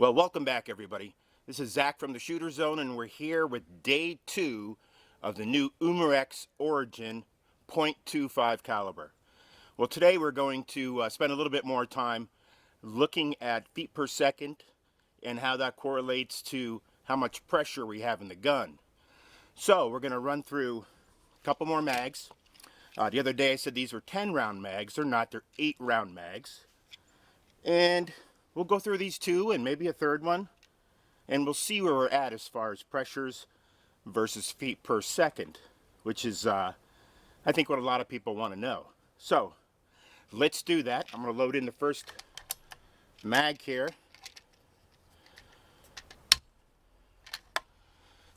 Well, welcome back, everybody. This is Zach from the Shooter Zone, and we're here with day 2 of the new Umarex Origin .25 caliber. Well, today we're going to spend a little bit more time looking at feet per second and how that correlates to how much pressure we have in the gun. So we're going to run through a couple more mags. The other day I said these were 10-round mags. They're not. They're 8-round mags. And we'll go through these two and maybe a third one, and we'll see where we're at as far as pressures versus feet per second, which is, I think, what a lot of people want to know. So, let's do that. I'm going to load in the first mag here.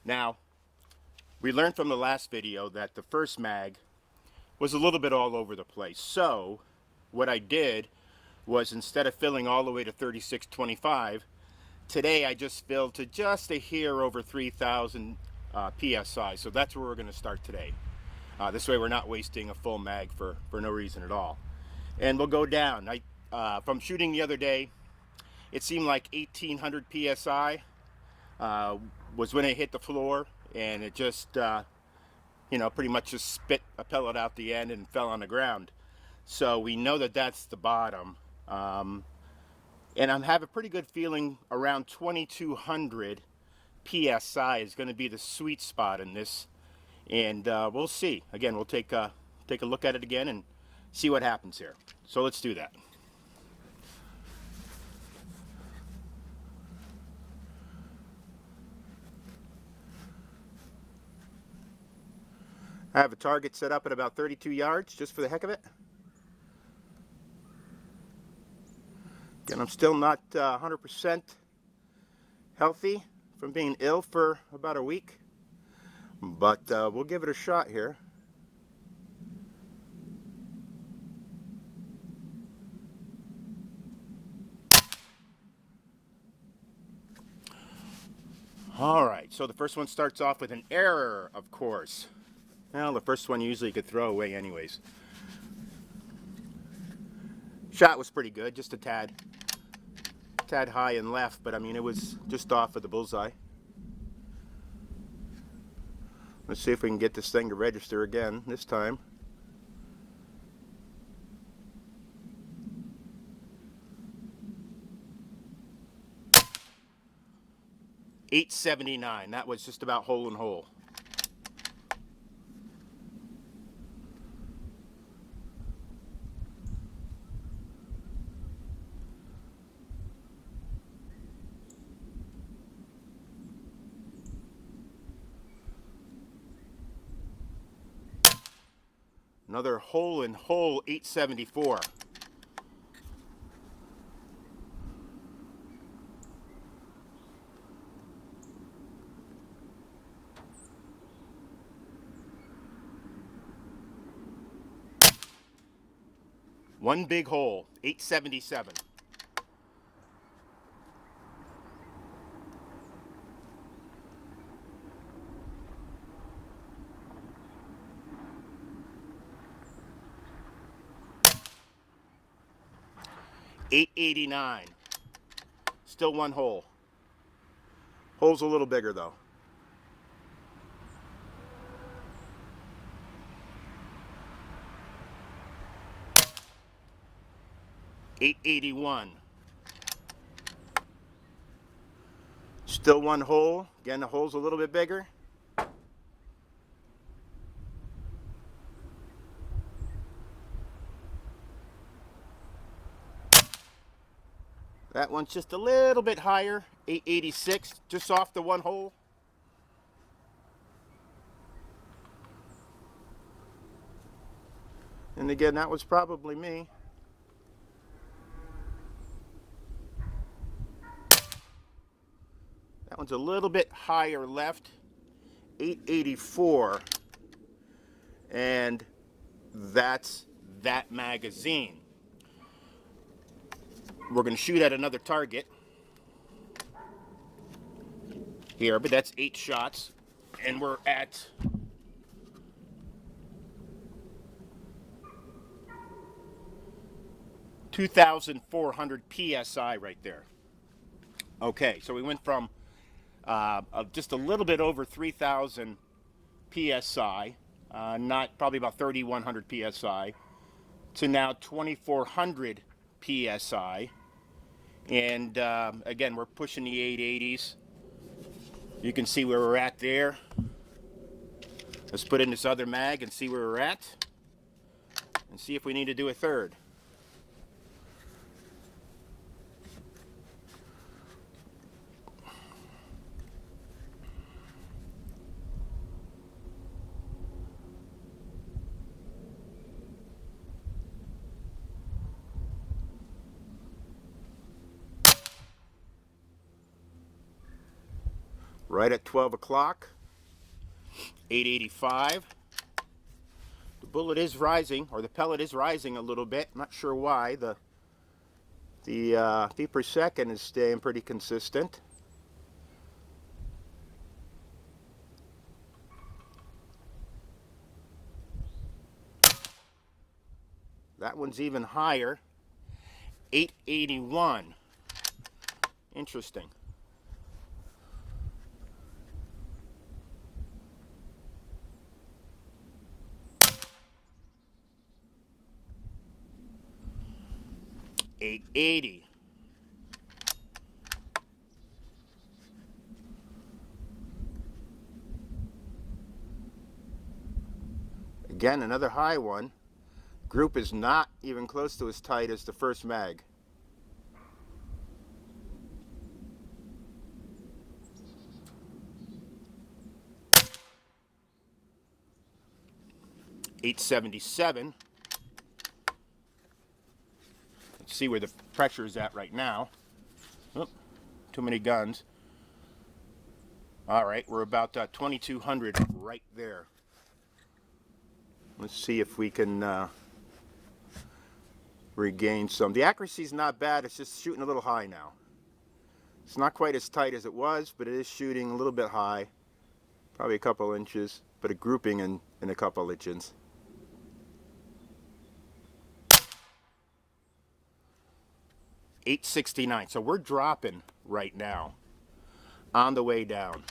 Now, we learned from the last video that the first mag was a little bit all over the place. So, what I did was, instead of filling all the way to 3625, today I just filled to just a hair over 3,000 PSI. So that's where we're going to start today. This way we're not wasting a full mag for no reason at all. And we'll go down. From shooting the other day, it seemed like 1,800 PSI was when it hit the floor, and it just, pretty much just spit a pellet out the end and fell on the ground. So we know that that's the bottom. And I have a pretty good feeling around 2,200 PSI is going to be the sweet spot in this, and we'll see. Again, we'll take a look at it again and see what happens here. So let's do that. I have a target set up at about 32 yards just for the heck of it. Again, I'm still not 100% healthy from being ill for about a week, but we'll give it a shot here. Alright, so the first one starts off with an error, of course. Well, the first one usually you could throw away anyways. Shot was pretty good, just a tad high and left, but I mean, it was just off of the bullseye. Let's see if we can get this thing to register again this time. .879. That was just about hole in hole. Another hole in hole, 874. One big hole, 877. .889. Still one hole. Hole's a little bigger though. .881. Still one hole. Again, the hole's a little bit bigger. That one's just a little bit higher, 886, just off the one hole. And again, that was probably me. That one's a little bit higher left, 884. And that's that magazine. We're going to shoot at another target here, but that's 8 shots, and we're at 2,400 PSI right there. Okay, so we went from just a little bit over 3,000 psi, not probably about 3,100 psi, to now 2,400 psi. And again, we're pushing the 880s. You can see where we're at there. Let's put in this other mag and see where we're at, and see if we need to do a third. Right at 12 o'clock, 885. The bullet is rising, or the pellet is rising a little bit. I'm not sure why. The feet per second is staying pretty consistent. That one's even higher, 881. Interesting. $880. Again, another high one. Group is not even close to as tight as the first mag. $877. Let's see where the pressure is at right now. Oh, too many guns. All right, we're about 2,200 right there. Let's see if we can regain some. The accuracy is not bad. It's just shooting a little high now. It's not quite as tight as it was, but it is shooting a little bit high. Probably a couple inches, but a grouping in a couple inches. $869. So we're dropping right now on the way down.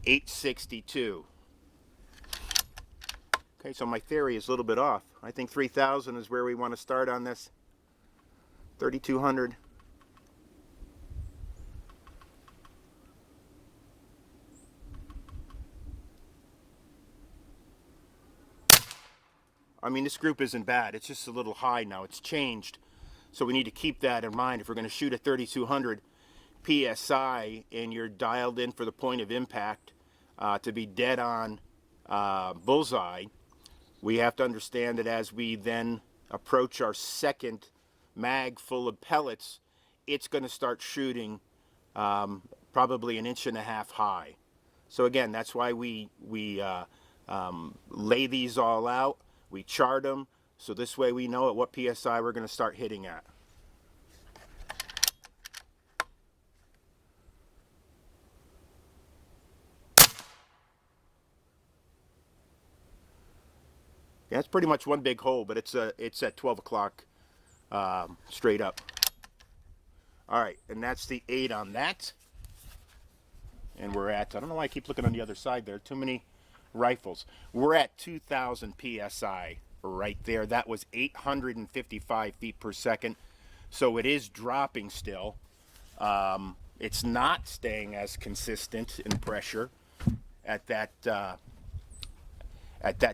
$862. Okay, so my theory is a little bit off. I think 3,000 is where we want to start on this. 3,200. I mean, this group isn't bad. It's just a little high now. It's changed. So we need to keep that in mind. If we're going to shoot at 3,200 PSI and you're dialed in for the point of impact to be dead on bullseye, we have to understand that as we then approach our second mag full of pellets, it's going to start shooting probably 1.5 inches high. So again, that's why we lay these all out. We chart them, so this way we know at what PSI we're going to start hitting at. Yeah, it's pretty much one big hole, but it's at 12 o'clock straight up. All right, and that's the 8 on that. And we're at, I don't know why I keep looking on the other side there, too many rifles. We're at 2,000 PSI right there. That was 855 feet per second. So it is dropping still. It's not staying as consistent in pressure at that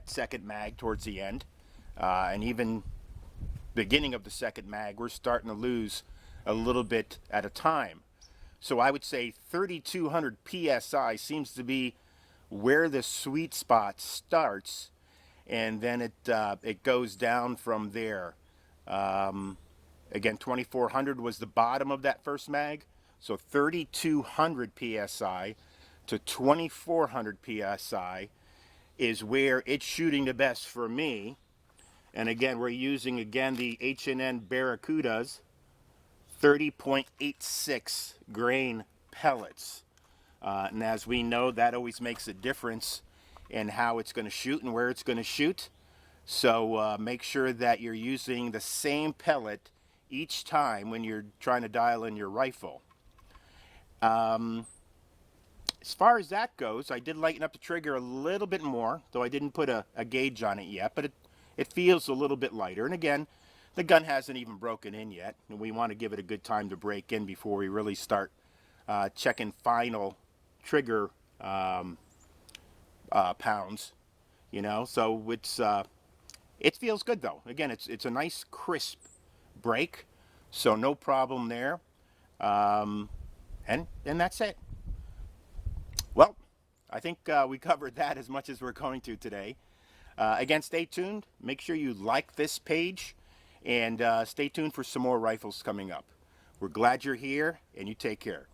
second mag towards the end. And even beginning of the second mag, we're starting to lose a little bit at a time. So I would say 3,200 PSI seems to be where the sweet spot starts, and then it goes down from there. Again, 2,400 was the bottom of that first mag, so 3,200 PSI to 2,400 PSI is where it's shooting the best for me. And again, we're using again the H&N Barracudas 30.86 grain pellets. And as we know, that always makes a difference in how it's going to shoot and where it's going to shoot. So make sure that you're using the same pellet each time when you're trying to dial in your rifle. As far as that goes, I did lighten up the trigger a little bit more, though I didn't put a gauge on it yet, but it feels a little bit lighter. And again, the gun hasn't even broken in yet, and we want to give it a good time to break in before we really start checking final trigger pounds, you know. So it feels good though. Again, it's a nice crisp break, so no problem there. And that's it. Well, I think we covered that as much as we're going to today. Again, stay tuned. Make sure you like this page, and stay tuned for some more rifles coming up. We're glad you're here, and you take care.